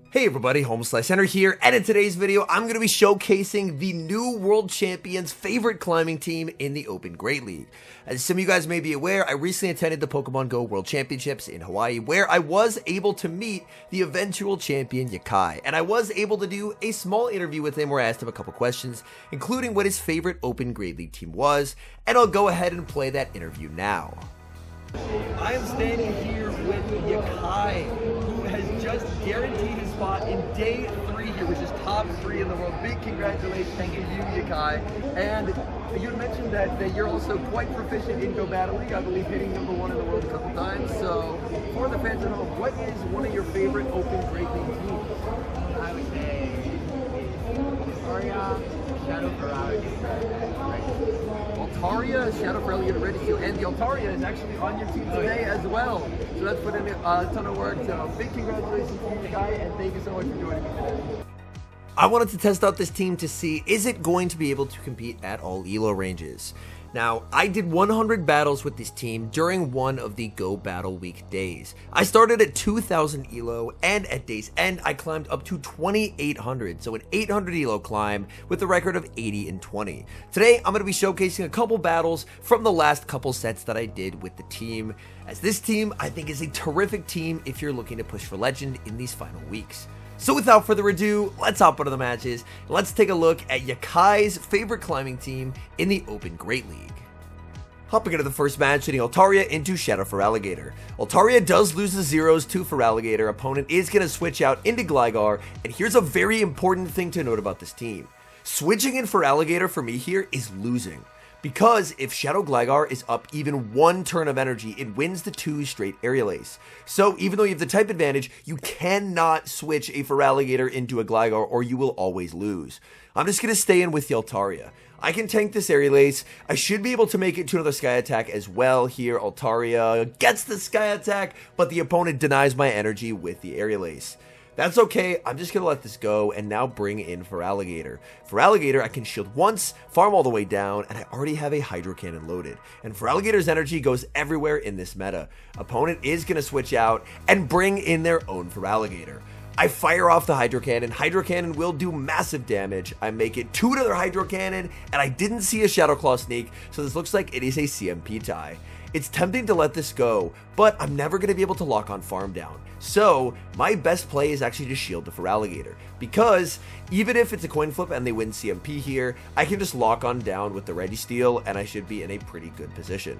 Hey everybody, HomeSliceHenry here, and in today's video, I'm going to be showcasing the new World Champions favorite climbing team in the Open Great League. As some of you guys may be aware, I recently attended the Pokémon GO World Championships in Hawaii, where I was able to meet the eventual champion Yakai, and I was able to do a small interview with him where I asked him a couple questions, including what his favorite Open Great League team was, and I'll go ahead and play that interview now. I am standing here with Yakai, who has just guaranteed his spot in day 3 here, which is top 3 in the world. Big congratulations to you, Yakai. And you mentioned that you're also quite proficient in Go Battle League, I believe hitting #1 in the world a couple times. So, for the fans at home, what is one of your favorite Open Great League teams? I would say Altaria, Shadow Ferrari, Altaria, Shadow for Alligator Ready Steel, and the Altaria is actually on your team today as well. So that's put in a ton of work. So big congratulations to you, Guy, and thank you so much for joining me today. I wanted to test out this team to see, is it going to be able to compete at all ELO ranges? Now, I did 100 battles with this team during one of the Go Battle Week days. I started at 2,000 ELO, and at day's end, I climbed up to 2,800, so an 800 ELO climb with a record of 80 and 20. Today, I'm going to be showcasing a couple battles from the last couple sets that I did with the team, as this team, I think, is a terrific team if you're looking to push for Legend in these final weeks. So without further ado, let's hop into the matches, and let's take a look at Yakai's favorite climbing team in the Open Great League. Hopping into the first match, hitting Altaria into Shadow for Alligator. Altaria does lose the zeros to Feraligatr. Opponent is going to switch out into Gligar, and here's a very important thing to note about this team. Switching in Feraligatr for me here is losing, because if Shadow Gligar is up even 1 turn of energy, it wins the 2 straight Aerial Ace. So even though you have the type advantage, you cannot switch a Feraligatr into a Gligar or you will always lose. I'm just going to stay in with the Altaria. I can tank this Aerial Ace. I should be able to make it to another Sky Attack as well here. Altaria gets the Sky Attack, but the opponent denies my energy with the Aerial Ace. That's okay, I'm just going to let this go and now bring in Feraligatr. Feraligatr, I can shield once, farm all the way down, and I already have a Hydro Cannon loaded. And Feraligatr's energy goes everywhere in this meta. Opponent is going to switch out and bring in their own Feraligatr. I fire off the Hydro Cannon. Hydro Cannon will do massive damage. I make it 2 to their Hydro Cannon, and I didn't see a Shadow Claw sneak, so this looks like it is a CMP tie. It's tempting to let this go, but I'm never going to be able to lock on farm down. So my best play is actually to shield the Feraligatr, because even if it's a coin flip and they win CMP here, I can just lock on down with the Registeel and I should be in a pretty good position.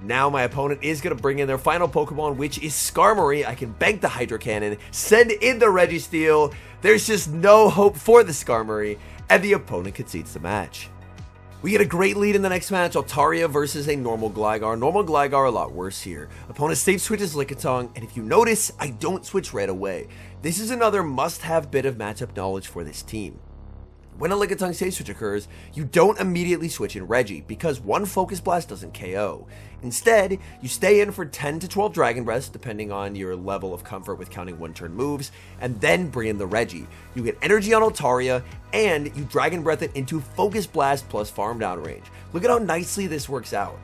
Now my opponent is going to bring in their final Pokemon, which is Skarmory. I can bank the Hydro Cannon, send in the Registeel. There's just no hope for the Skarmory, and the opponent concedes the match. We get a great lead in the next match, Altaria versus a normal Gligar. Normal Gligar a lot worse here. Opponent safe switches Lickitung, and if you notice, I don't switch right away. This is another must-have bit of matchup knowledge for this team. When a Lickitung safe switch occurs, you don't immediately switch in Reggie, because one Focus Blast doesn't KO. Instead, you stay in for 10 to 12 Dragon Breaths, depending on your level of comfort with counting 1-turn moves, and then bring in the Reggie. You get energy on Altaria, and you Dragon Breath it into Focus Blast plus Farm Down range. Look at how nicely this works out.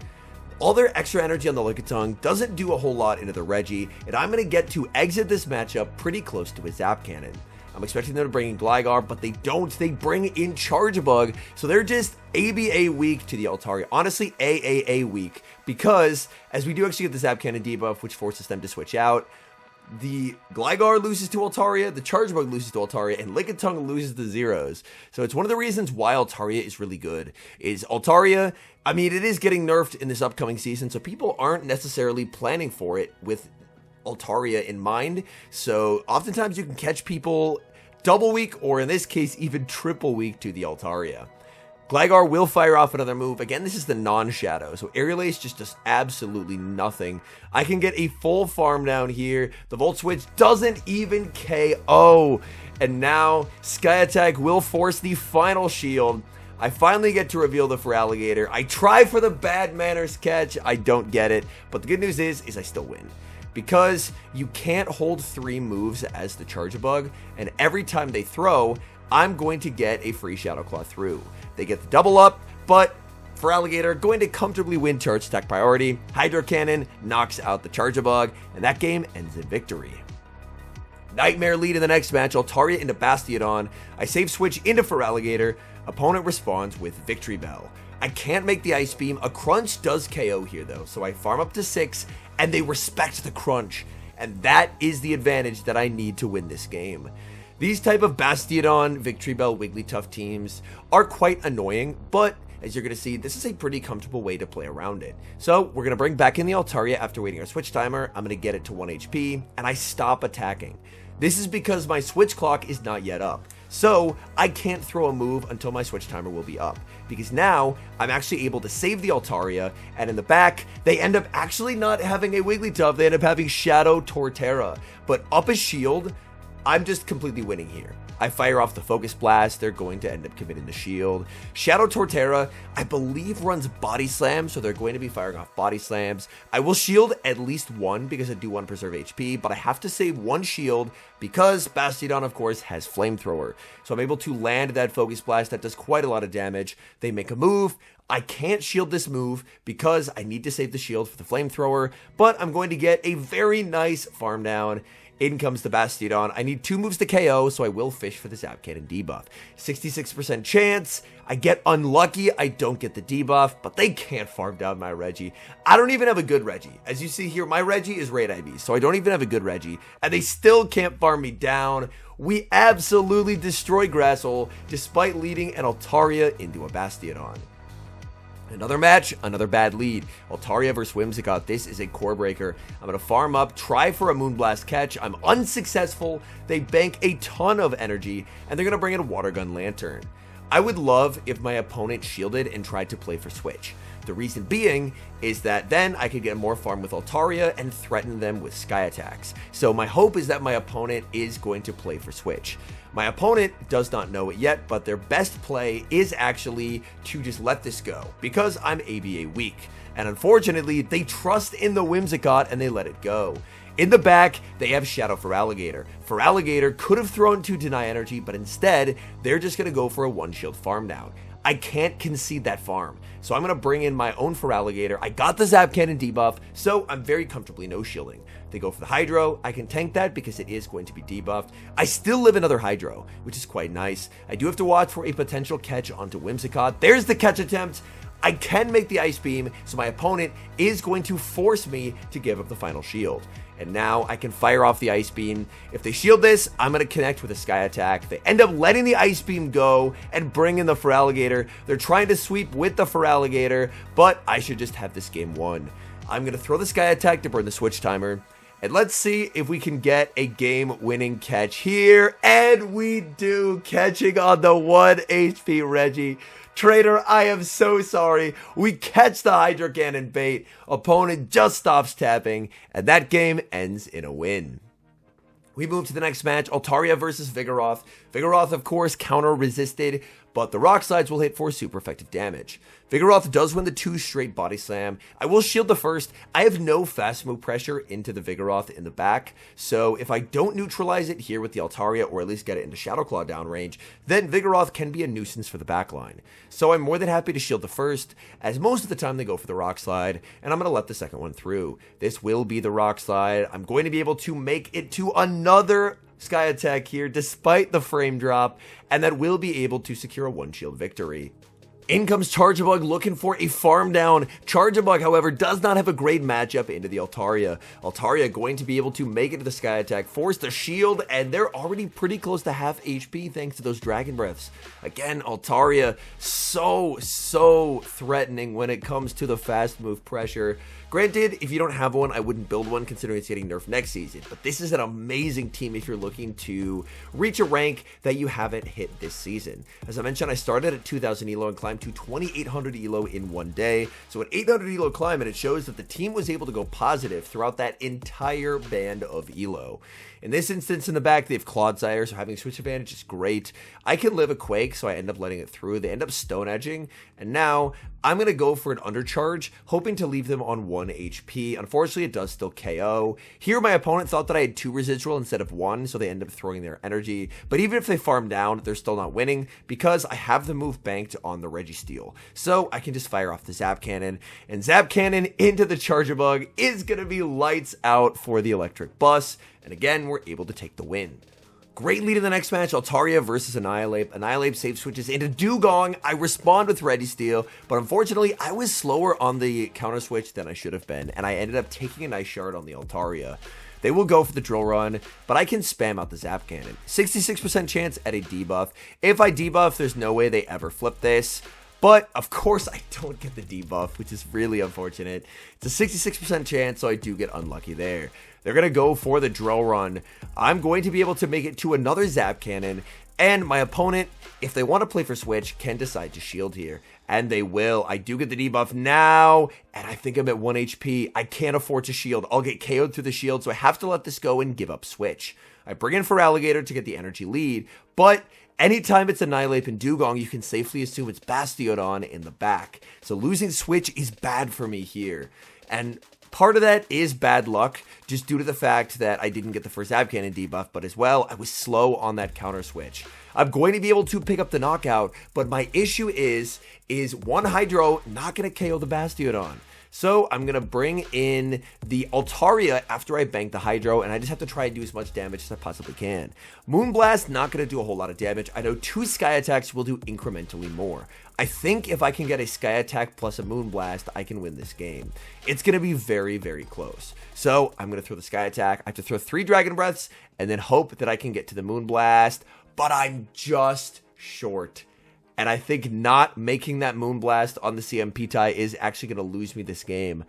All their extra energy on the Lickitung doesn't do a whole lot into the Reggie, and I'm going to get to exit this matchup pretty close to a Zap Cannon. I'm expecting them to bring in Gligar, but they don't. They bring in Charjabug, so they're just ABA weak to the Altaria. Honestly, AAA weak, because as we do actually get the Zap Cannon debuff, which forces them to switch out, the Gligar loses to Altaria, the Charjabug loses to Altaria, and Lickitung loses the zeros. So it's one of the reasons why Altaria is really good, is Altaria, I mean, it is getting nerfed in this upcoming season, so people aren't necessarily planning for it with Altaria in mind, so oftentimes you can catch people double weak, or in this case even triple weak to the Altaria. Gligar will fire off another move. Again, this is the non-shadow, so Aerial Ace just does absolutely nothing. I can get a full farm down here. The Volt Switch doesn't even KO, and now Sky Attack will force the final shield. I finally get to reveal the Feraligatr. I try for the bad manners catch. I don't get it, but the good news is I still win, because you can't hold 3 moves as the Charjabug, and every time they throw, I'm going to get a free Shadow Claw through. They get the double up, but Feraligatr going to comfortably win Charge Attack priority. Hydro Cannon knocks out the Charjabug, and that game ends in victory. Nightmare lead in the next match, Altaria into Bastiodon. I save switch into Feraligatr. Opponent responds with Victory Bell. I can't make the Ice Beam. A Crunch does KO here though, so I farm up to 6, and they respect the Crunch. And that is the advantage that I need to win this game. These type of Bastiodon, Victory Bell, Wigglytuff teams are quite annoying, but as you're going to see, this is a pretty comfortable way to play around it. So we're going to bring back in the Altaria after waiting our switch timer. I'm going to get it to 1 HP, and I stop attacking. This is because my switch clock is not yet up. So I can't throw a move until my switch timer will be up, because now I'm actually able to save the Altaria, and in the back, they end up actually not having a Wigglytuff, they end up having Shadow Torterra. But up a shield, I'm just completely winning here. I fire off the Focus Blast, they're going to end up committing the shield. Shadow Torterra, I believe, runs Body Slam, so they're going to be firing off Body Slams. I will shield at least one because I do want to preserve HP, but I have to save one shield because Bastiodon, of course, has Flamethrower. So I'm able to land that Focus Blast that does quite a lot of damage. They make a move. I can't shield this move because I need to save the shield for the Flamethrower, but I'm going to get a very nice farm down. In comes the Bastiodon. I need 2 moves to KO, so I will fish for the Zap Cannon debuff. 66% chance. I get unlucky. I don't get the debuff, but they can't farm down my Reggie. I don't even have a good Reggie. As you see here, my Reggie is Raid IB, so I don't even have a good Reggie, and they still can't farm me down. We absolutely destroy Grassel, despite leading an Altaria into a Bastiodon. Another match, another bad lead. Altaria versus Whimsicott. This is a core breaker. I'm going to farm up, try for a Moonblast catch. I'm unsuccessful. They bank a ton of energy, and they're going to bring in a Water Gun Lantern. I would love if my opponent shielded and tried to play for switch. The reason being is that then I could get more farm with Altaria and threaten them with Sky Attacks. So my hope is that my opponent is going to play for switch. My opponent does not know it yet, but their best play is actually to just let this go because I'm ABA weak. And unfortunately, they trust in the Whimsicott and they let it go. In the back, they have Shadow Feraligatr. Feraligatr could have thrown to Deny Energy, but instead, they're just going to go for a 1-shield farm down. I can't concede that farm, so I'm going to bring in my own Feraligatr. I got the Zap Cannon debuff, so I'm very comfortably no-shielding. They go for the Hydro. I can tank that because it is going to be debuffed. I still live another Hydro, which is quite nice. I do have to watch for a potential catch onto Whimsicott. There's the catch attempt. I can make the Ice Beam, so my opponent is going to force me to give up the final shield. And now I can fire off the Ice Beam. If they shield this, I'm going to connect with a Sky Attack. They end up letting the Ice Beam go and bring in the Feraligatr. They're trying to sweep with the Feraligatr, but I should just have this game won. I'm going to throw the Sky Attack to burn the switch timer. And let's see if we can get a game-winning catch here. And we do, catching on the 1 HP Reggie. Trader, I am so sorry. We catch the Hydro Cannon bait. Opponent just stops tapping, and that game ends in a win. We move to the next match, Altaria versus Vigoroth. Vigoroth, of course, counter-resisted, but the Rock Slides will hit for super effective damage. Vigoroth does win the 2 straight Body Slam. I will shield the first. I have no fast move pressure into the Vigoroth in the back, so if I don't neutralize it here with the Altaria, or at least get it into Shadow Claw downrange, then Vigoroth can be a nuisance for the backline. So I'm more than happy to shield the first, as most of the time they go for the Rock Slide, and I'm going to let the second one through. This will be the Rock Slide. I'm going to be able to make it to another Sky Attack here, despite the frame drop, and that will be able to secure a 1-shield victory. In comes Charjabug looking for a farm down. Charjabug, however, does not have a great matchup into the Altaria. Altaria going to be able to make it to the Sky Attack, force the shield, and they're already pretty close to half HP thanks to those Dragon Breaths. Again, Altaria so threatening when it comes to the fast move pressure. Granted, if you don't have one, I wouldn't build one considering it's getting nerfed next season, but this is an amazing team if you're looking to reach a rank that you haven't hit this season. As I mentioned, I started at 2,000 ELO and climbed to 2,800 ELO in one day. So at 800 ELO climb, and it shows that the team was able to go positive throughout that entire band of ELO. In this instance, in the back, they have Clodsire, so having switch advantage is great. I can live a Quake, so I end up letting it through. They end up Stone Edging, and now I'm going to go for an Undercharge, hoping to leave them on 1 1 HP. Unfortunately, it does still KO. Here, my opponent thought that I had 2 residual instead of 1, so they end up throwing their energy. But even if they farm down, they're still not winning because I have the move banked on the Registeel. So I can just fire off the Zap Cannon, and Zap Cannon into the Charjabug is going to be lights out for the electric bus. And again, we're able to take the win. Great lead in the next match, Altaria versus Annihilate. Annihilate safe switches into Dugong. I respond with Registeel, but unfortunately, I was slower on the counter switch than I should have been, and I ended up taking a nice shard on the Altaria. They will go for the drill run, but I can spam out the Zap Cannon. 66% chance at a debuff. If I debuff, there's no way they ever flip this. But, of course, I don't get the debuff, which is really unfortunate. It's a 66% chance, so I do get unlucky there. They're going to go for the drill run. I'm going to be able to make it to another Zap Cannon, and my opponent, if they want to play for switch, can decide to shield here. And they will. I do get the debuff now, and I think I'm at 1 HP. I can't afford to shield. I'll get KO'd through the shield, so I have to let this go and give up switch. I bring in for Alligator to get the energy lead, but anytime it's Annihilate and Dugong, you can safely assume it's Bastiodon in the back. So losing switch is bad for me here. And part of that is bad luck, just due to the fact that I didn't get the first Zap Cannon debuff, but as well, I was slow on that counter switch. I'm going to be able to pick up the knockout, but my issue is one Hydro not going to KO the Bastiodon. So I'm going to bring in the Altaria after I bank the Hydro, and I just have to try and do as much damage as I possibly can. Moonblast, not going to do a whole lot of damage. I know 2 Sky Attacks will do incrementally more. I think if I can get a Sky Attack plus a Moonblast, I can win this game. It's going to be very, very close. So I'm going to throw the Sky Attack. I have to throw 3 Dragon Breaths, and then hope that I can get to the Moonblast, but I'm just short. And I think not making that Moonblast on the CMP tie is actually going to lose me this game.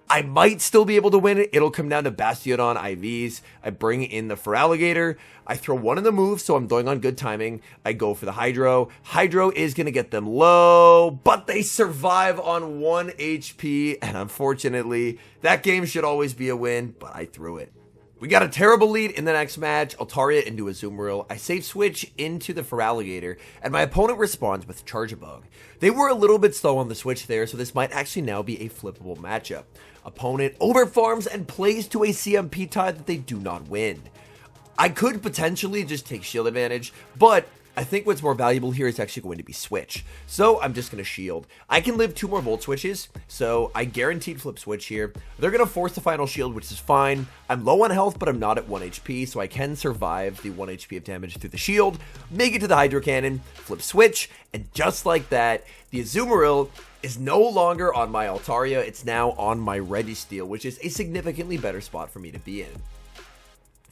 I might still be able to win it. It'll come down to Bastiodon IVs. I bring in the Feraligatr. I throw 1 in the move, so I'm going on good timing. I go for the Hydro. Hydro is going to get them low, but they survive on 1 HP. And unfortunately, that game should always be a win, but I threw it. We got a terrible lead in the next match, Altaria into Azumarill. I safe switch into the Feraligatr, and my opponent responds with Charjabug. They were a little bit slow on the switch there, so this might actually now be a flippable matchup. Opponent overfarms and plays to a CMP tie that they do not win. I could potentially just take shield advantage, but I think what's more valuable here is actually going to be switch. So I'm just going to shield. I can live 2 more volt switches, so I guaranteed flip switch here. They're going to force the final shield, which is fine. I'm low on health, but I'm not at 1 HP, so I can survive the 1 HP of damage through the shield, make it to the Hydro Cannon, flip switch, and just like that, the Azumarill is no longer on my Altaria. It's now on my Registeel, which is a significantly better spot for me to be in.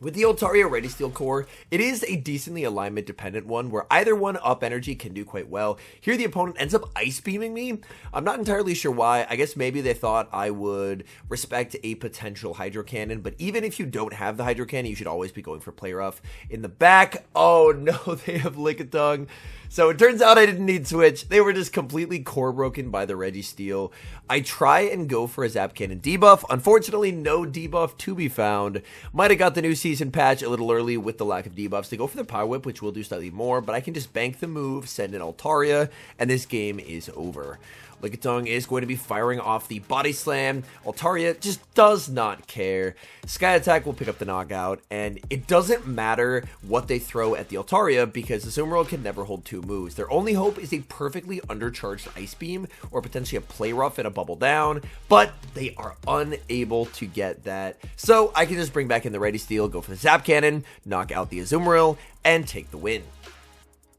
With the Altaria Registeel core, it is a decently alignment dependent one where either one up energy can do quite well. Here the opponent ends up ice beaming me. I'm not entirely sure why. I guess maybe they thought I would respect a potential Hydro Cannon, but even if you don't have the Hydro Cannon, you should always be going for Play Rough. In the back, oh no, they have Lickitung. So it turns out I didn't need switch. They were just completely core broken by the Registeel. I try and go for a Zap Cannon debuff. Unfortunately, no debuff to be found. Might have got the new season patch a little early with the lack of debuffs. They go for the Power Whip, which will do slightly more, but I can just bank the move, send in Altaria, and this game is over. Lickitung is going to be firing off the Body Slam. Altaria just does not care. Sky Attack will pick up the knockout, and it doesn't matter what they throw at the Altaria because the Azumarill can never hold 2 moves. Their only hope is a perfectly undercharged Ice Beam or potentially a Play Rough and a Bubble Down, but they are unable to get that. So I can just bring back in the Registeel, go for the Zap Cannon, knock out the Azumarill, and take the win.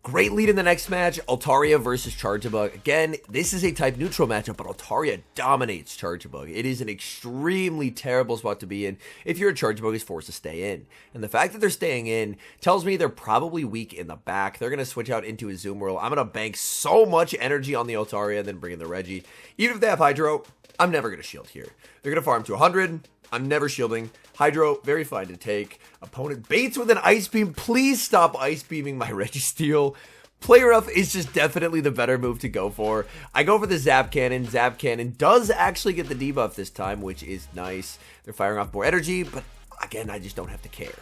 Great lead in the next match, Altaria versus Charjabug. Again, this is a type neutral matchup, but Altaria dominates Charjabug. It is an extremely terrible spot to be in if you're a Charjabug is forced to stay in. And the fact that they're staying in tells me they're probably weak in the back. They're going to switch out into a Azumarill. I'm going to bank so much energy on the Altaria and then bring in the Regi. Even if they have Hydro, I'm never going to shield here. They're going to farm to 100. I'm never shielding. Hydro, very fine to take. Opponent baits with an Ice Beam. Please stop Ice Beaming my Registeel. Play Rough is just definitely the better move to go for. I go for the Zap Cannon. Zap Cannon does actually get the debuff this time, which is nice. They're firing off more energy, but again, I just don't have to care.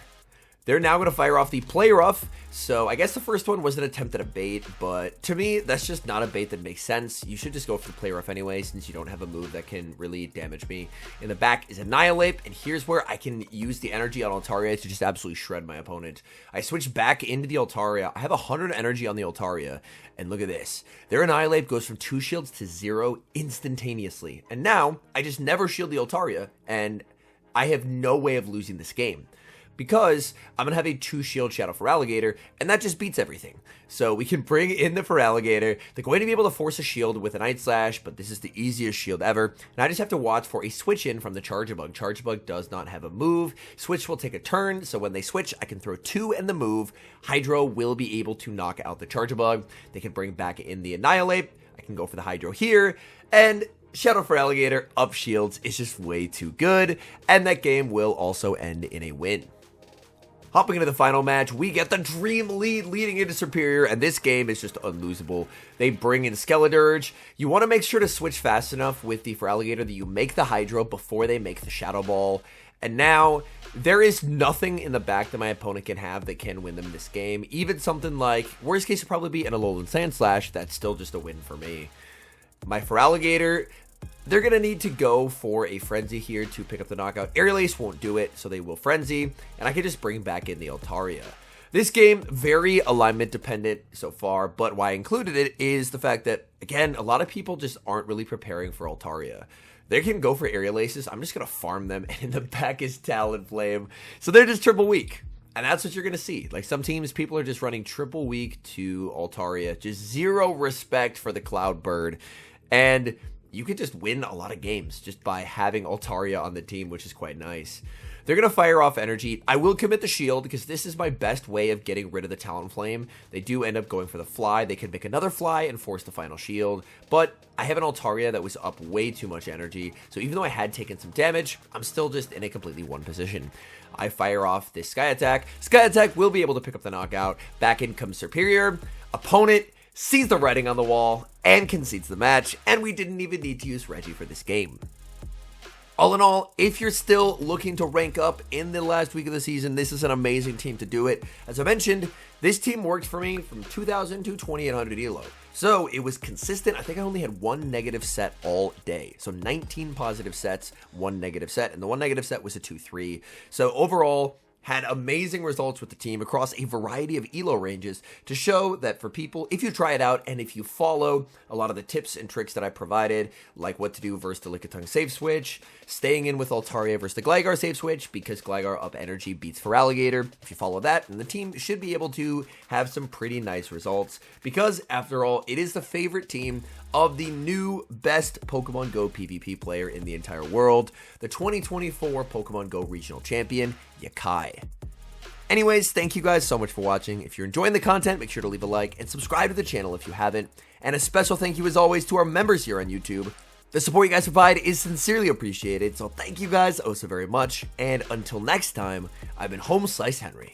They're now going to fire off the Play Rough. So I guess the first one was an attempt at a bait, but to me, that's just not a bait that makes sense. You should just go for the Play Rough anyway, since you don't have a move that can really damage me. In the back is Annihilate, and here's where I can use the energy on Altaria to just absolutely shred my opponent. I switch back into the Altaria. I have 100 energy on the Altaria, and look at this. Their Annihilate goes from 2 shields to 0 instantaneously. And now, I just never shield the Altaria, and I have no way of losing this game, because I'm going to have a 2 shield Shadow for Alligator, and that just beats everything. So we can bring in the for Alligator. They're going to be able to force a shield with a Night Slash, but this is the easiest shield ever. And I just have to watch for a switch in from the Charjabug. Charjabug does not have a move. Switch will take a turn, so when they switch, I can throw 2 in the move. Hydro will be able to knock out the Charjabug. They can bring back in the Annihilate. I can go for the Hydro here, and Shadow for Alligator up shields is just way too good, and that game will also end in a win. Hopping into the final match, we get the Dream lead leading into Superior, and this game is just unlosable. They bring in Skeledirge. You want to make sure to switch fast enough with the for Alligator that you make the Hydro before they make the Shadow Ball. And now, there is nothing in the back that my opponent can have that can win them this game. Even something like, worst case would probably be an Alolan Sandslash, that's still just a win for me. My for Alligator, they're going to need to go for a Frenzy here to pick up the knockout. Aerial Ace won't do it, so they will Frenzy, and I can just bring back in the Altaria. This game, very alignment dependent so far, but why I included it is the fact that, again, a lot of people just aren't really preparing for Altaria. They can go for Aerial Aces, I'm just going to farm them, and in the back is Talonflame, so they're just triple weak. And that's what you're going to see. Like, some teams, people are just running triple weak to Altaria, just zero respect for the Cloudbird, and you could just win a lot of games just by having Altaria on the team, which is quite nice. They're going to fire off energy. I will commit the shield because this is my best way of getting rid of the Talonflame. They do end up going for the fly. They can make another fly and force the final shield, but I have an Altaria that was up way too much energy, so even though I had taken some damage, I'm still just in a completely one position. I fire off this Sky Attack. Sky Attack will be able to pick up the knockout. Back in comes Superior. Opponent sees the writing on the wall and concedes the match, and we didn't even need to use Reggie for this game. All in all, if you're still looking to rank up in the last week of the season, this is an amazing team to do it. As I mentioned, this team worked for me from 2000 to 2800 ELO. So it was consistent. I think I only had 1 negative set all day. So 19 positive sets, 1 negative set, and the 1 negative set was a 2-3. So overall, had amazing results with the team across a variety of ELO ranges to show that for people, if you try it out and if you follow a lot of the tips and tricks that I provided, like what to do versus the Lickitung save switch, staying in with Altaria versus the Gligar save switch because Gligar up energy beats for Alligator. If you follow that, then the team should be able to have some pretty nice results because, after all, it is the favorite team of the new best Pokemon Go PvP player in the entire world, the 2024 Pokemon Go Regional Champion, Yakai. Anyways, thank you guys so much for watching. If you're enjoying the content, make sure to leave a like and subscribe to the channel if you haven't. And a special thank you as always to our members here on YouTube. The support you guys provide is sincerely appreciated, so thank you guys oh so very much. And until next time, I've been HomeSliceHenry.